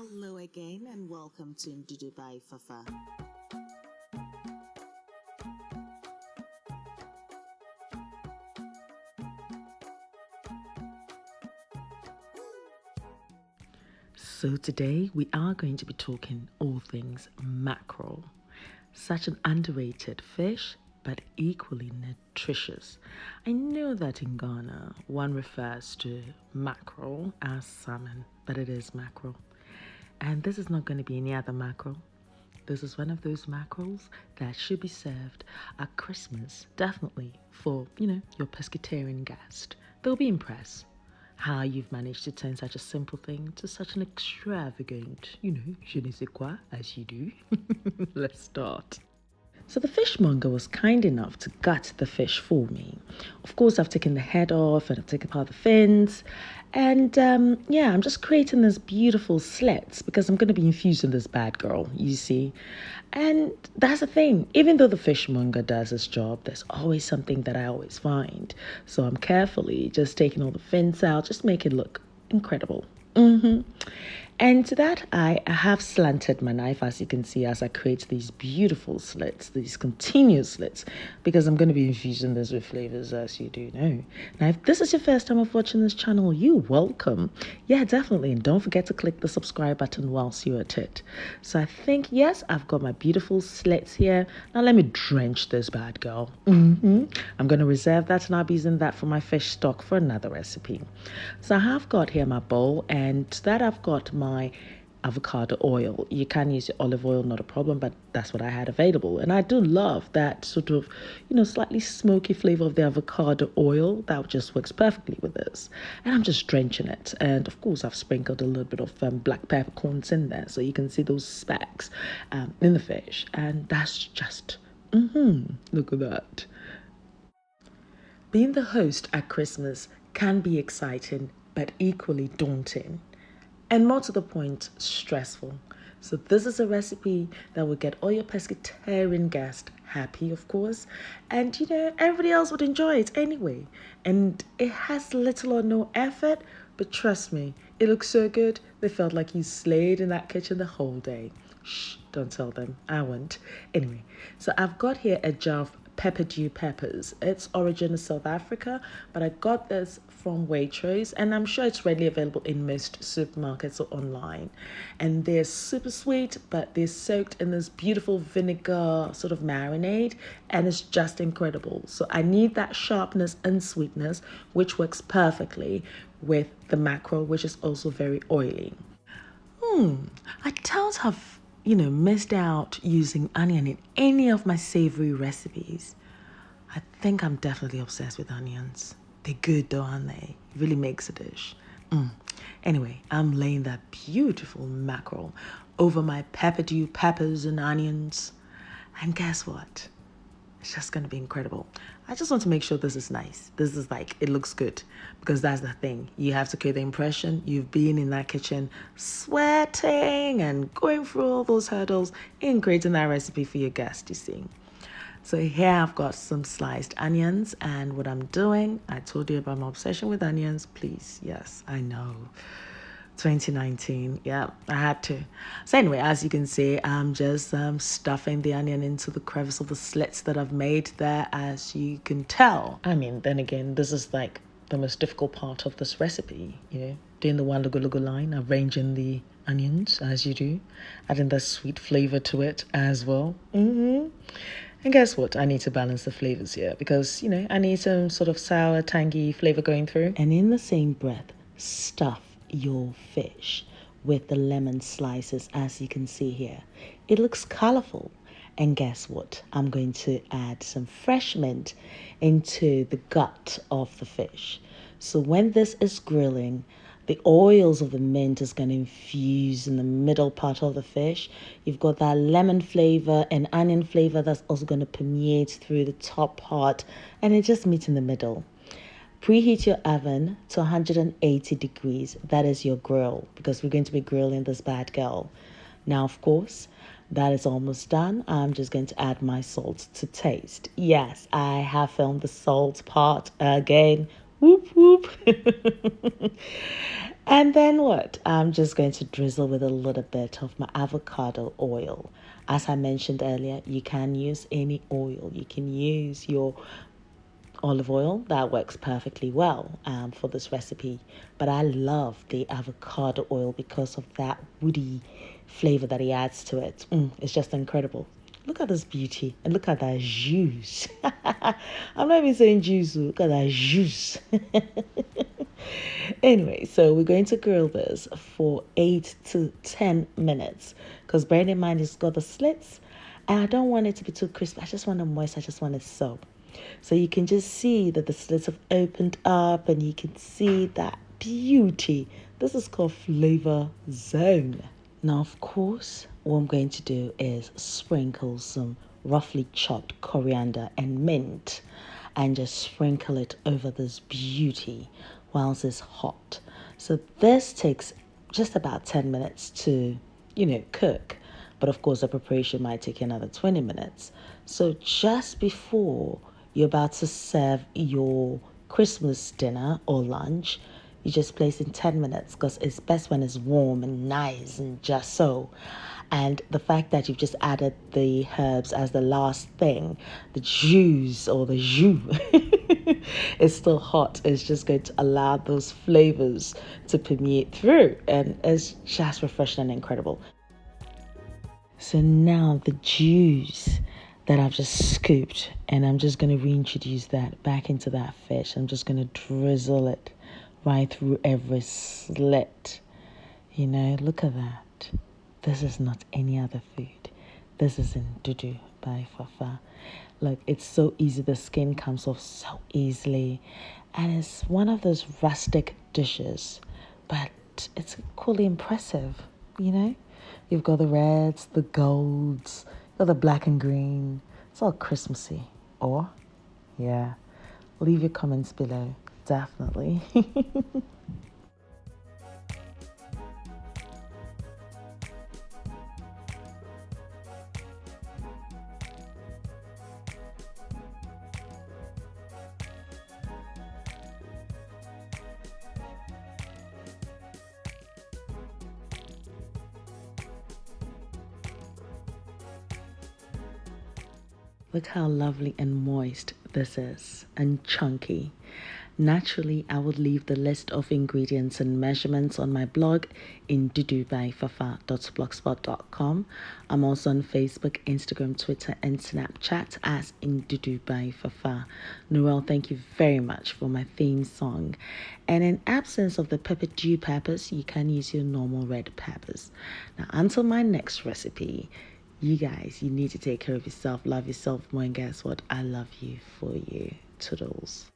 Hello again and welcome to Ndudu by Fafa. So today we are going to be talking all things mackerel. Such an underrated fish, but equally nutritious. I know that in Ghana one refers to mackerel as salmon, but it is mackerel. And this is not going to be any other mackerel. This is one of those mackerels that should be served at Christmas, definitely for, your pescatarian guest. They'll be impressed how you've managed to turn such a simple thing to such an extravagant, je ne sais quoi, as you do. Let's start. So the fishmonger was kind enough to gut the fish for me. Of course, I've taken the head off and I've taken apart the fins. And I'm just creating this beautiful slits because I'm going to be infusing this bad girl, you see. And that's the thing. Even though the fishmonger does his job, there's always something that I always find. So I'm carefully just taking all the fins out, just make it look incredible. And to that, I have slanted my knife, as you can see, as I create these beautiful slits, these continuous slits, because I'm going to be infusing this with flavors, as you do know. Now, if this is your first time of watching this channel, you're welcome. Yeah, definitely. And don't forget to click the subscribe button whilst you're at it. So I think, yes, I've got my beautiful slits here. Now, let me drench this bad girl. I'm going to reserve that, and I'll be using that for my fish stock for another recipe. So I have got here my bowl, and that I've got my avocado oil. You can use your olive oil, not a problem, but that's what I had available. And I do love that sort of, slightly smoky flavor of the avocado oil. That just works perfectly with this. And I'm just drenching it. And of course, I've sprinkled a little bit of black peppercorns in there so you can see those specks in the fish. And that's just, look at that. Being the host at Christmas can be exciting, but equally daunting. And more to the point, stressful. So this is a recipe that will get all your pescatarian guests happy, of course. And, everybody else would enjoy it anyway. And it has little or no effort, but trust me, it looks so good. They felt like you slayed in that kitchen the whole day. Shh, don't tell them. I won't. Anyway, so I've got here a jar of Peppadew Peppers. Its origin is South Africa, but I got this from Waitrose, and I'm sure it's readily available in most supermarkets or online. And they're super sweet, but they're soaked in this beautiful vinegar sort of marinade, and it's just incredible. So I need that sharpness and sweetness, which works perfectly with the mackerel, which is also very oily. I don't have missed out using onion in any of my savory recipes. I think I'm definitely obsessed with onions. They're good though, aren't they? It really makes a dish. Anyway, I'm laying that beautiful mackerel over my Peppadew peppers and onions. And guess what? It's just going to be incredible. I just want to make sure this is nice. This is it looks good. Because that's the thing. You have to create the impression you've been in that kitchen sweating and going through all those hurdles in creating that recipe for your guests, you see. So here I've got some sliced onions, and what I'm doing, I told you about my obsession with onions. Please, yes, I know. 2019, yeah, I had to. So anyway, as you can see, I'm just stuffing the onion into the crevice of the slits that I've made there, as you can tell. I mean, then again, this is the most difficult part of this recipe, doing the one logo line, arranging the onions as you do, adding the sweet flavor to it as well. And guess what? I need to balance the flavors here because, I need some sort of sour, tangy flavor going through. And in the same breath, stuff your fish with the lemon slices, as you can see here. It looks colorful. And guess what? I'm going to add some fresh mint into the gut of the fish. So when this is grilling, the oils of the mint is going to infuse in the middle part of the fish. You've got that lemon flavor and onion flavor that's also going to permeate through the top part, and it just meets in the middle. Preheat your oven to 180 degrees. That is your grill, because we're going to be grilling this bad girl. Now, of course, that is almost done. I'm just going to add my salt to taste. Yes, I have filmed the salt part again. Whoop, whoop. And then what? I'm just going to drizzle with a little bit of my avocado oil. As I mentioned earlier, you can use any oil. You can use your olive oil. That works perfectly well for this recipe. But I love the avocado oil because of that woody flavor that he adds to it. It's just incredible. Look at this beauty and look at that juice. I'm not even saying juice. Look at that juice. Anyway, so we're going to grill this for 8 to 10 minutes because bearing in mind it's got the slits and I don't want it to be too crisp. I just want it moist. I just want it soaked. So you can just see that the slits have opened up and you can see that beauty. This is called flavor zone. Now, of course, what I'm going to do is sprinkle some roughly chopped coriander and mint and just sprinkle it over this beauty whilst it's hot. So this takes just about 10 minutes to, cook. But of course, the preparation might take another 20 minutes. So just before you're about to serve your Christmas dinner or lunch, you just place in 10 minutes because it's best when it's warm and nice and just so. And the fact that you've just added the herbs as the last thing, the juice or the jus, is still hot. It's just going to allow those flavors to permeate through. And it's just refreshing and incredible. So now the juice that I've just scooped, and I'm just going to reintroduce that back into that fish. I'm just going to drizzle it right through every slit. Look at that. This is not any other food. This is Ndudu by Fafa. Look, it's so easy. The skin comes off so easily. And it's one of those rustic dishes, but it's equally impressive, You've got the reds, the golds, you've got the black and green. It's all Christmassy. Or, yeah, leave your comments below. Definitely. Look how lovely and moist this is and chunky. Naturally, I will leave the list of ingredients and measurements on my blog in ndudubyfafa.blogspot.com. I'm also on Facebook, Instagram, Twitter, and Snapchat as Ndudu by Fafa. Noel, thank you very much for my theme song. And in absence of the Peppadew Peppers, you can use your normal red peppers. Now, until my next recipe, you guys, you need to take care of yourself, love yourself more, and guess what? I love you for you. Toodles.